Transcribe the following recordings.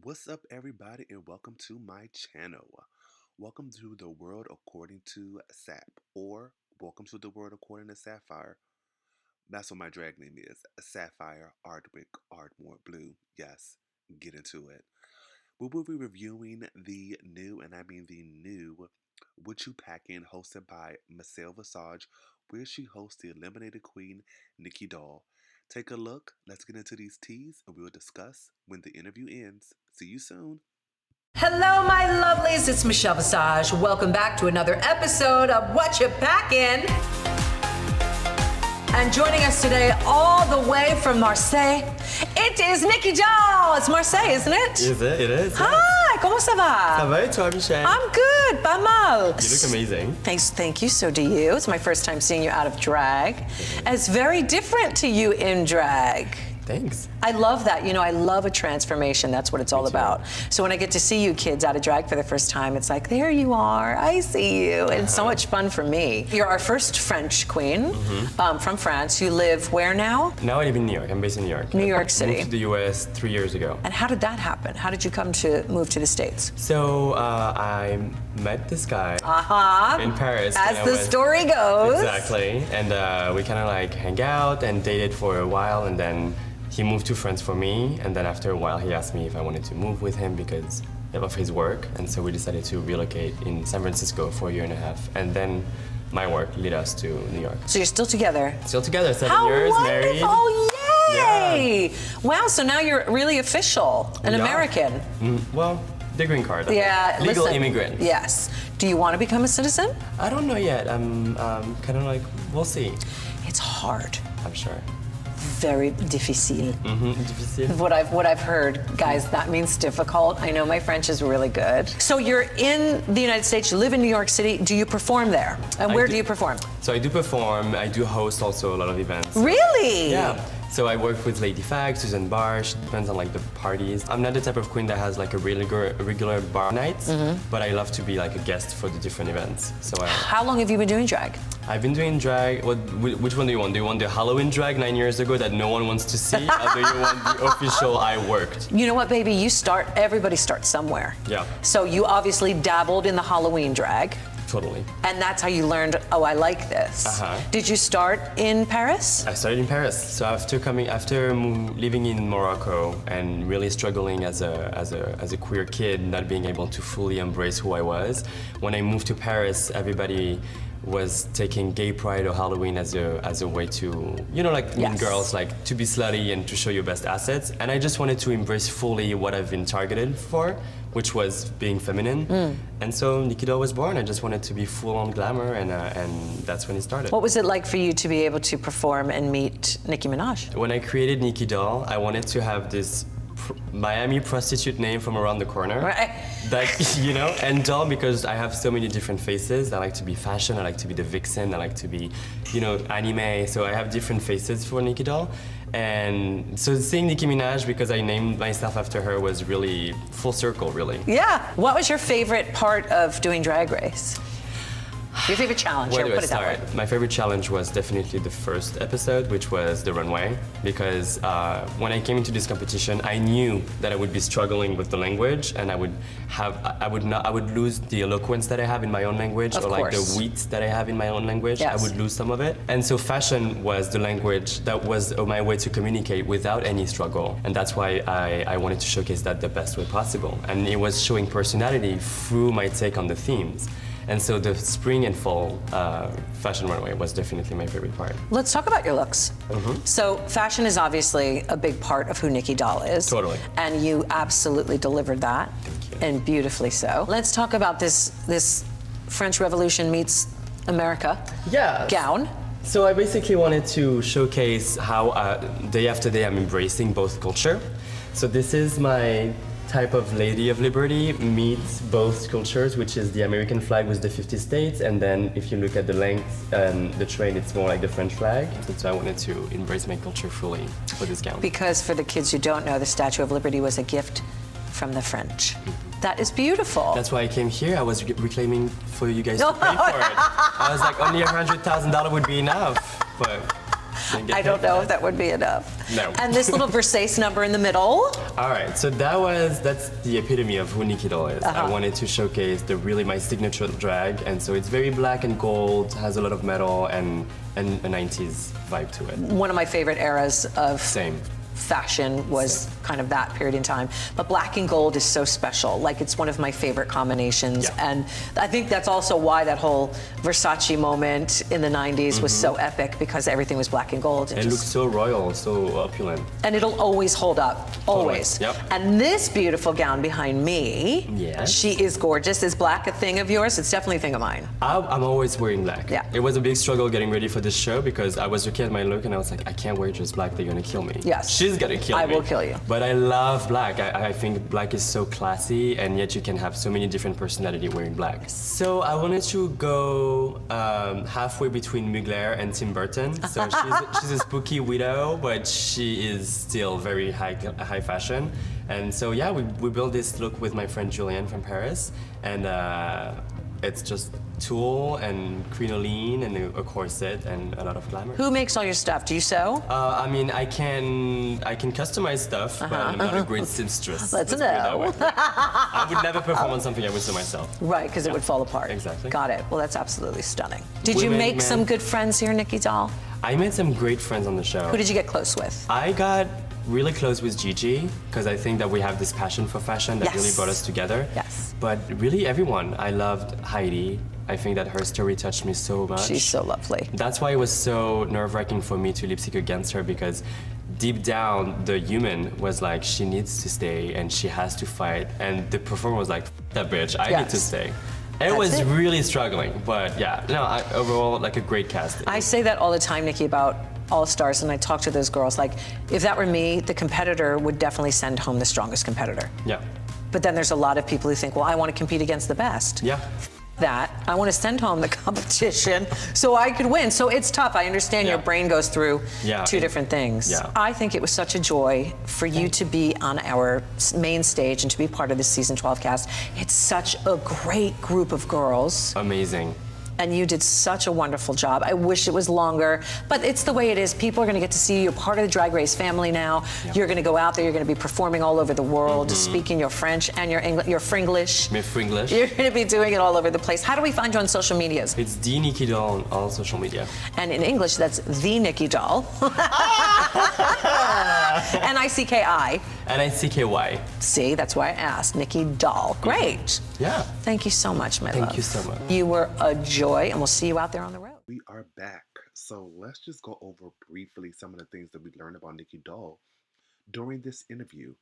What's up, everybody, and welcome to my channel. Welcome to the world according to Sap, or welcome to the world according to Sapphire. That's what my drag name is, Sapphire Ardwick Ardmore Blue. Yes, get into it. We will be reviewing the new, and I mean the new, Watcha Packin, hosted by Michelle Visage, where she hosts the eliminated queen, Nicky Doll. Take a look, let's get into these teas, and we will discuss when the interview ends. See you soon. Hello, my lovelies. It's Michelle Visage. Welcome back to another episode of Watcha Packin. And joining us today, all the way from Marseille, it is Nicky Doll. It's Marseille, isn't it? Is it? It is. Hi, comment ça va? Ça va et toi, Michelle? I'm good, pas mal. You look amazing. Thank you, so do you. It's my first time seeing you out of drag. It's very different to you in drag. Thanks. I love that. You know, I love a transformation. That's what it's all about. So when I get to see you kids out of drag for the first time, it's like, there you are. I see you. And it's so much fun for me. You're our first French queen from France. You live where now? Now I live in New York. I'm based in New York. New York City. I moved to the US 3 years ago. And how did that happen? How did you come to move to the States? So I met this guy in Paris. As the story goes. Exactly. And we kind of like hang out and dated for a while, and then he moved to France for me, and then after a while he asked me if I wanted to move with him because of his work, and so we decided to relocate in San Francisco for a year and a half, and then my work led us to New York. So you're still together? Still together, 7 How years, wonderful. married. Oh, yay! Yeah. Wow, so now you're really official, an American. Well, the green card. Yeah, legal listen, immigrant. Yes. Do you want to become a citizen? I don't know yet. I'm kind of like, we'll see. It's hard. I'm sure. Very difficile. Difficile. What I've heard, guys, that means difficult. I know my French is really good. So you're in the United States, you live in New York City. Do you perform there? And where do you perform? So I do perform. I do host also a lot of events. Really? Yeah. So I work with Lady Fag, Susan Barsh, depends on like the parties. I'm not the type of queen that has like a regular bar nights, but I love to be like a guest for the different events. So How long have you been doing drag? I've been doing drag. Which one do you want? Do you want the Halloween drag 9 years ago that no one wants to see? Or do you want the official I worked? You know what, baby? Everybody starts somewhere. Yeah. So you obviously dabbled in the Halloween drag. Totally. And that's how you learned, oh, I like this. Did you start in Paris? I started in Paris. So after living in Morocco and really struggling as a queer kid, not being able to fully embrace who I was, when I moved to Paris, everybody was taking gay pride or Halloween as a way to, you know, like mean girls, like to be slutty and to show your best assets. And I just wanted to embrace fully what I've been targeted for, which was being feminine. And so Nicky Doll was born. I just wanted to be full on glamour, and that's when it started. What was it like for you to be able to perform and meet Nicki Minaj? When I created Nicky Doll, I wanted to have this Miami prostitute name from around the corner. Right. That, you know, and doll because I have so many different faces. I like to be fashion, I like to be the vixen, I like to be, you know, anime. So I have different faces for Nicky Doll. And so seeing Nicki Minaj, because I named myself after her, was really full circle, really. Yeah. What was your favorite part of doing Drag Race? Your favorite challenge? Where do I put it that start? way. My favorite challenge was definitely the first episode, which was the runway, because when I came into this competition, I knew that I would be struggling with the language, and I would lose the eloquence that I have in my own language, Of or like course. the wit that I have in my own language. Yes. I would lose some of it, and so fashion was the language that was my way to communicate without any struggle, and that's why I wanted to showcase that the best way possible, and it was showing personality through my take on the themes. And so the spring and fall fashion runway was definitely my favorite part. Let's talk about your looks. So fashion is obviously a big part of who Nicky Doll is. Totally. And you absolutely delivered that. Thank you. And beautifully so. Let's talk about this French Revolution meets America gown. So I basically wanted to showcase how day after day I'm embracing both culture. So this is my type of Lady of Liberty meets both cultures, which is the American flag with the 50 states, and then if you look at the length and the train, it's more like the French flag. So I wanted to embrace my culture fully for this gown. Because for the kids who don't know, the Statue of Liberty was a gift from the French. That is beautiful. That's why I came here. I was reclaiming for you guys to pay for it. I was like, only $100,000 would be enough, but I don't know if that would be enough. No. And this little Versace number in the middle. All right, so that's the epitome of who Nicky Doll is. I wanted to showcase my signature drag, and so it's very black and gold, has a lot of metal and a 90s vibe to it. One of my favorite eras of Same. fashion was kind of that period in time. But black and gold is so special. Like, it's one of my favorite combinations. Yeah. And I think that's also why that whole Versace moment in the 90s was so epic, because everything was black and gold. It looks so royal, so opulent. And it'll always hold up, always. Yep. And this beautiful gown behind me, Yes. she is gorgeous. Is black a thing of yours? It's definitely a thing of mine. I'm always wearing black. Yeah. It was a big struggle getting ready for this show because I was looking at my look and I was like, I can't wear just black, they're gonna kill me. Yes. She's gonna kill me. I will kill you. But I love black. I think black is so classy, and yet you can have so many different personality wearing black. So I wanted to go halfway between Mugler and Tim Burton. So she's a spooky widow, but she is still very high fashion. And so yeah, we built this look with my friend Julian from Paris, and it's just tulle and crinoline and a corset and a lot of glamour. Who makes all your stuff? Do you sew? I mean, I can customize stuff, but I'm not a great seamstress. Let's put it that know. way. I would never perform on something I would sew myself. Right, because it would fall apart. Exactly. Got it. Well, that's absolutely stunning. Did you Women, make some men. good friends here, Nicky Doll? I made some great friends on the show. Who did you get close with? I got really close with Gigi because I think that we have this passion for fashion that really Yes. brought us together. Yes. But really everyone. I loved Heidi. I think that her story touched me so much. She's so lovely. That's why it was so nerve-wracking for me to lip sync against her, because deep down the human was like, she needs to stay and she has to fight, and the performer was like, that bitch, I need to Yes. stay. It was it. really struggling, but yeah, no, overall like a great casting. I say that all the time, Nicky, about All Stars, and I talk to those girls. Like, if that were me, the competitor would definitely send home the strongest competitor. Yeah, But then there's a lot of people who think, well, I want to compete against the best. yeah. That I want to send home the competition so I could win. So it's tough. I understand Yeah. your brain goes through Yeah. two different things. Yeah. I think it was such a joy for you to be on our main stage and to be part of this season 12 cast. It's such a great group of girls, Amazing. and you did such a wonderful job. I wish it was longer, but it's the way it is. People are going to get to see you. You're part of the Drag Race family now. Yeah. You're going to go out there. You're going to be performing all over the world, speaking your French and your English, your Fringlish. My Fringlish. You're going to be doing it all over the place. How do we find you on social medias? It's the Nicky Doll on all social media. And in English, that's the Nicky Doll. N-I-C-K-I. N-I-C-K-Y. See, that's why I asked. Nicky Doll. Great. Yeah. Thank you so much, my love. Thank you so much. You were a joy, and we'll see you out there on the road. We are back. So let's just go over briefly some of the things that we learned about Nicky Doll during this interview.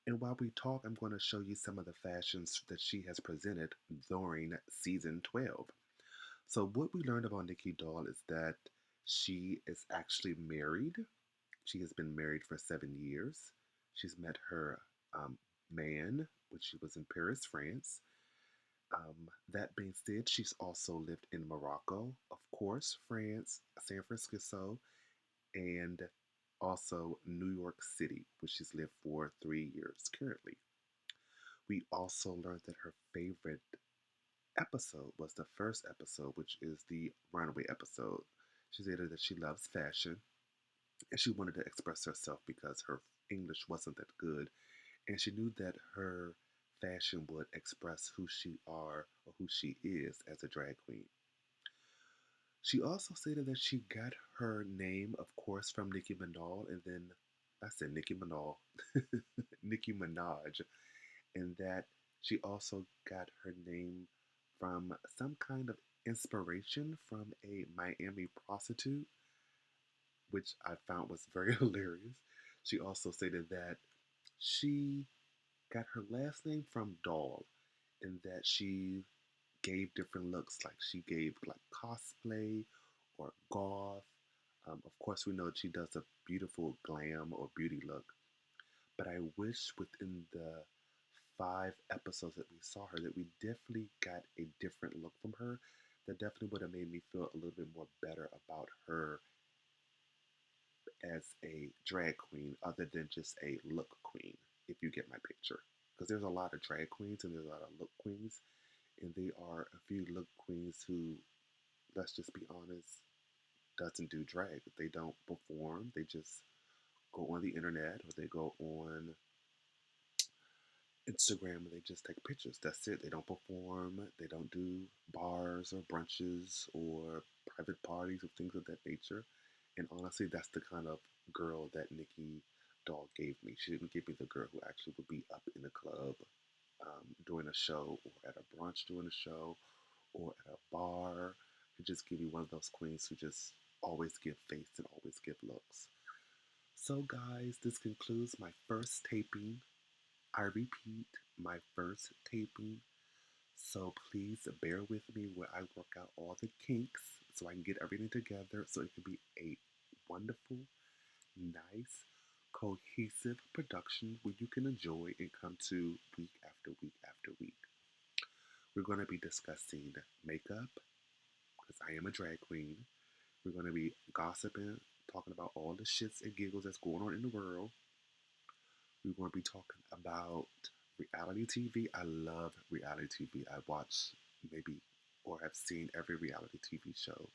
And while we talk, I'm going to show you some of the fashions that she has presented during season 12. So what we learned about Nicky Doll is that she is actually married. She has been married for 7 years. She's met her man when she was in Paris, France. That being said, she's also lived in Morocco, of course, France, San Francisco, and also New York City, which she's lived for 3 years currently. We also learned that her favorite episode was the first episode, which is the runway episode. She said that she loves fashion and she wanted to express herself because her English wasn't that good, and she knew that her fashion would express who she are or who she is as a drag queen. She also stated that she got her name, of course, from Nicki Minaj, and then I said Nicki Minaj, Nicki Minaj, and that she also got her name from some kind of inspiration from a Miami prostitute, which I found was very hilarious. She also stated that she got her last name from Doll, and that she gave different looks, like she gave like cosplay or goth. Of course, we know that she does a beautiful glam or beauty look, but I wish within the 5 episodes that we saw her that we definitely got a different look from her. That definitely would have made me feel a little bit more better about her as a drag queen other than just a look queen, if you get my picture. Because there's a lot of drag queens and there's a lot of look queens, and there are a few look queens who, let's just be honest, doesn't do drag. They don't perform. They just go on the internet or they go on Instagram and they just take pictures. That's it. They don't perform. They don't do bars or brunches or private parties or things of that nature. And honestly, that's the kind of girl that Nikki Doll gave me. She didn't give me the girl who actually would be up in the club doing a show or at a brunch doing a show or at a bar. She just give me one of those queens who just always give face and always give looks. So, guys, this concludes my first taping. I repeat, my first taping. So please bear with me where I work out all the kinks so I can get everything together so it can be a wonderful, nice, cohesive production where you can enjoy and come to week after week after week. We're going to be discussing makeup because I am a drag queen. We're going to be gossiping, talking about all the shits and giggles that's going on in the world. We're going to be talking about reality TV. I love reality TV. I watch maybe or have seen every reality TV show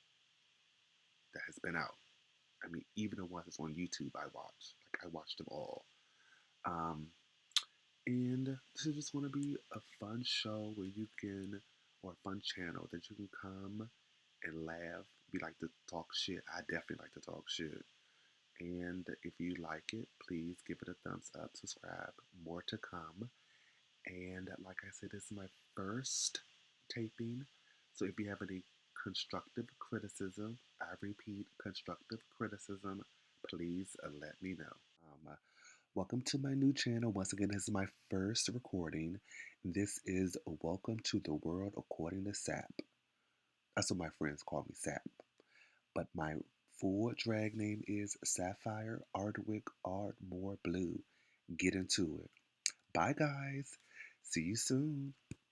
that has been out. I mean, even the ones that's on YouTube, I watch. Like, I watch them all. Um, and this is just going to be a fun show where you can, or a fun channel that you can come and laugh. We like to talk shit. I definitely like to talk shit. And if you like it, please give it a thumbs up, subscribe. More to come. And like I said, this is my first taping. So if you have any constructive criticism, I repeat, constructive criticism, please let me know. Welcome to my new channel. Once again, this is my first recording. This is Welcome to the World According to Sap. That's what my friends call me, Sap. But my full drag name is Sapphire Ardwick Ardmore Blue. Get into it. Bye, guys. See you soon.